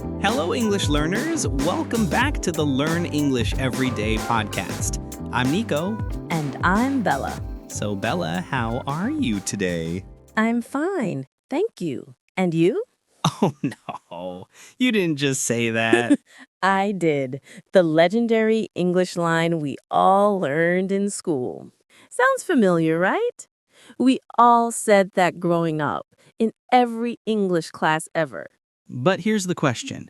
Hello, English learners. Welcome back to the Learn English Everyday podcast. I'm Nico. And I'm Bella. So, Bella, how are you today? I'm fine, thank you. And you? Oh, no. You didn't just say that. I did. The legendary English line we all learned in school. Sounds familiar, right? We all said that growing up in every English class ever. But here's the question.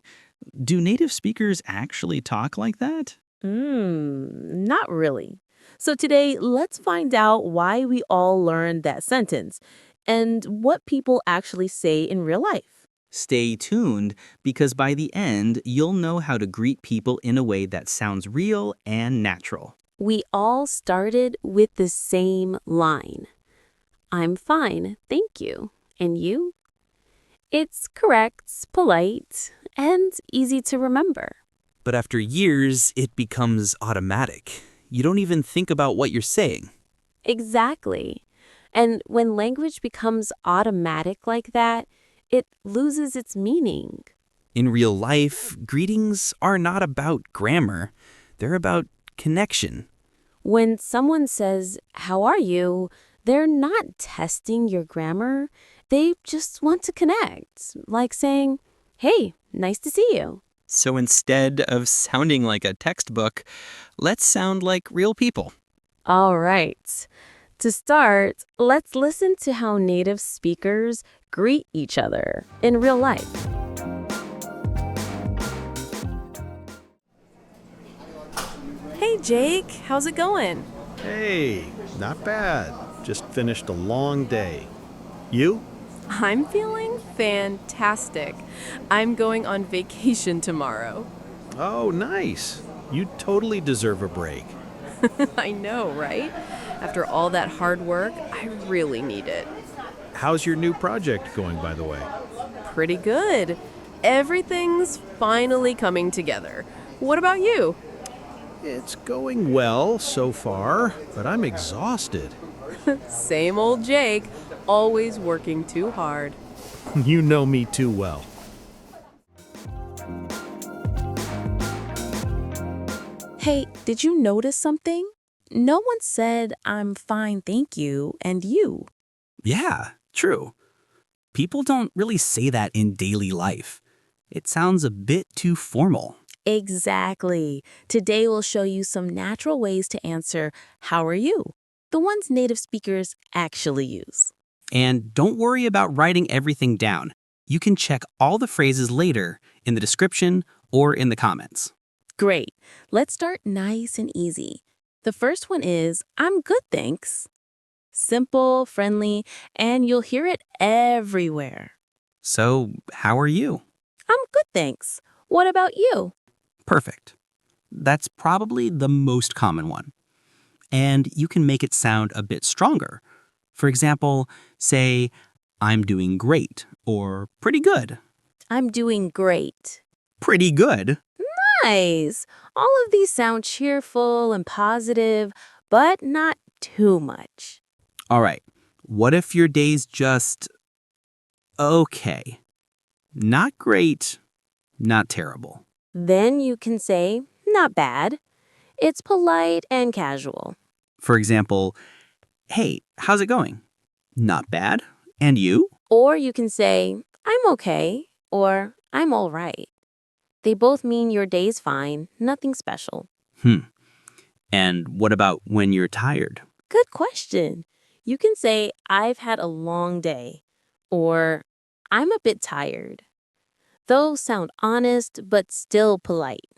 Do native speakers actually talk like that? Not really. So today, let's find out why we all learned that sentence and what people actually say in real life. Stay tuned, because by the end, you'll know how to greet people in a way that sounds real and natural. We all started with the same line. I'm fine, thank you. And you? It's correct, polite, and easy to remember. But after years, it becomes automatic. You don't even think about what you're saying. Exactly. And when language becomes automatic like that, it loses its meaning. In real life, greetings are not about grammar. They're about connection. When someone says, "How are you?" they're not testing your grammar. They just want to connect, like saying, "Hey, nice to see you." So instead of sounding like a textbook, let's sound like real people. All right. To start, let's listen to how native speakers greet each other in real life. Hey, Jake. How's it going? Hey, not bad. Just finished a long day. You? I'm feeling fantastic. I'm going on vacation tomorrow. Oh, nice. You totally deserve a break. I know, right? After all that hard work, I really need it. How's your new project going, by the way? Pretty good. Everything's finally coming together. What about you? It's going well so far, but I'm exhausted. Same old Jake, always working too hard. You know me too well. Hey, did you notice something? No one said, "I'm fine, thank you," and you. Yeah, true. People don't really say that in daily life. It sounds a bit too formal. Exactly. Today we'll show you some natural ways to answer, "How are you?" the ones native speakers actually use. And don't worry about writing everything down. You can check all the phrases later in the description or in the comments. Great. Let's start nice and easy. The first one is, "I'm good, thanks." Simple, friendly, and you'll hear it everywhere. So, how are you? "I'm good, thanks. What about you?" Perfect. That's probably the most common one. And you can make it sound a bit stronger. For example, say, "I'm doing great," or "pretty good." "I'm doing great." Pretty good? Nice. All of these sound cheerful and positive, but not too much. All right. What if your day's just okay? Not great, not terrible. Then you can say, "Not bad." It's polite and casual. For example, "Hey, how's it going?" "Not bad. And you?" Or you can say, "I'm okay," or "I'm all right." They both mean your day's fine, nothing special. And what about when you're tired? Good question. You can say, "I've had a long day," or "I'm a bit tired." Those sound honest, but still polite.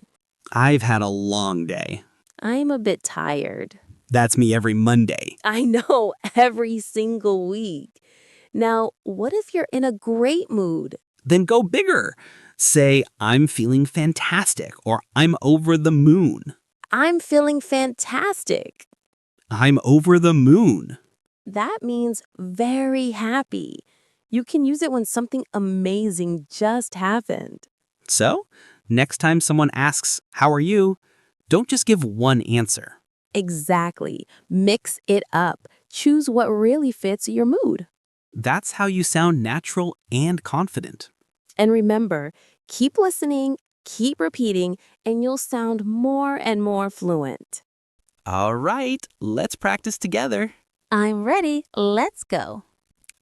I've had a long day. "I'm a bit tired." That's me every Monday. I know, every single week. Now, what if you're in a great mood? Then go bigger. Say, "I'm feeling fantastic," or "I'm over the moon." "I'm feeling fantastic." "I'm over the moon." That means very happy. You can use it when something amazing just happened. So, next time someone asks, "How are you?" don't just give one answer. Exactly. Mix it up. Choose what really fits your mood. That's how you sound natural and confident. And remember, keep listening, keep repeating, and you'll sound more and more fluent. All right, let's practice together. I'm ready. Let's go.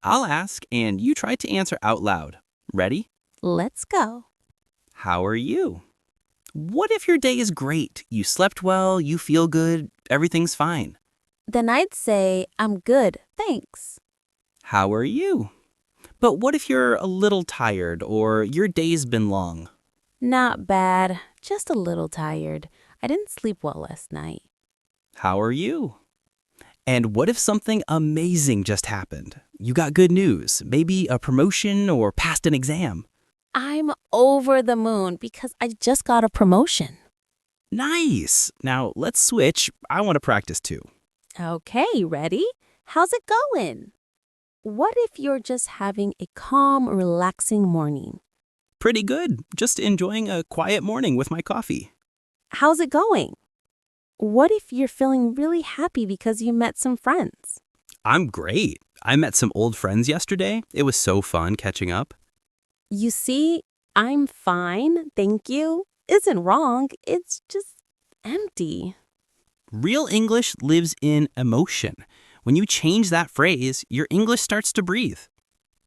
I'll ask, and you try to answer out loud. Ready? Let's go. How are you? What if your day is great? You slept well, you feel good, everything's fine. Then I'd say, I'm good, thanks. How are you? But what if you're a little tired or your day's been long? Not bad, just a little tired. I didn't sleep well last night. How are you? And what if something amazing just happened? You got good news, maybe a promotion or passed an exam. I'm over the moon because I just got a promotion. Nice! Now let's switch. I want to practice too. Okay, ready? How's it going? What if you're just having a calm, relaxing morning? Pretty good. Just enjoying a quiet morning with my coffee. How's it going? What if you're feeling really happy because you met some friends? I'm great. I met some old friends yesterday. It was so fun catching up. You see, I'm fine, thank you. Isn't wrong, it's just empty. Real English lives in emotion. When you change that phrase, your English starts to breathe.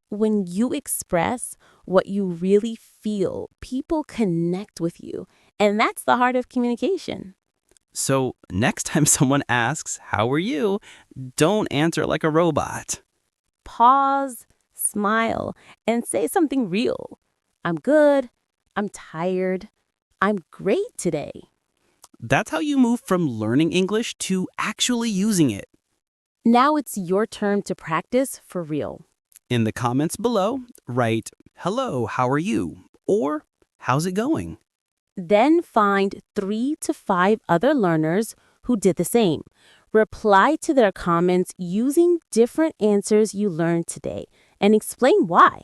When you express what you really feel, people connect with you, and that's the heart of communication. So next time someone asks, "How are you?" don't answer like a robot. Pause, smile, and say something real. I'm good, I'm tired, I'm great today. That's how you move from learning English to actually using it. Now it's your turn to practice for real. In the comments below, write, "Hello, how are you?" or "How's it going?" Then find 3 to 5 other learners who did the same. Reply to their comments using different answers you learned today and explain why.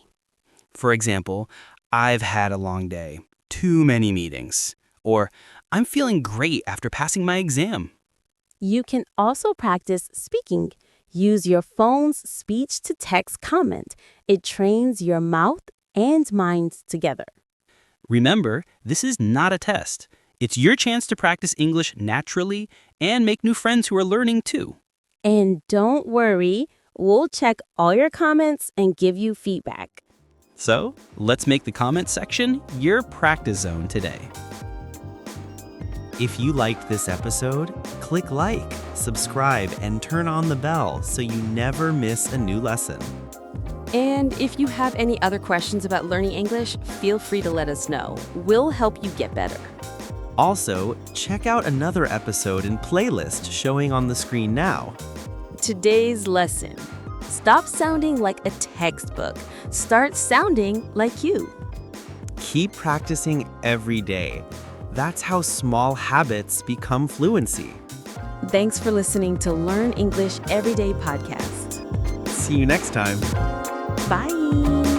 For example, "I've had a long day, too many meetings," or "I'm feeling great after passing my exam." You can also practice speaking. Use your phone's speech-to-text comment. It trains your mouth and mind together. Remember, this is not a test. It's your chance to practice English naturally and make new friends who are learning too. And don't worry, we'll check all your comments and give you feedback. So, let's make the comments section your practice zone today. If you liked this episode, click like, subscribe, and turn on the bell so you never miss a new lesson. And if you have any other questions about learning English, feel free to let us know. We'll help you get better. Also, check out another episode and playlist showing on the screen now. Today's lesson. Stop sounding like a textbook. Start sounding like you. Keep practicing every day. That's how small habits become fluency. Thanks for listening to Learn English Everyday podcast. See you next time. Bye.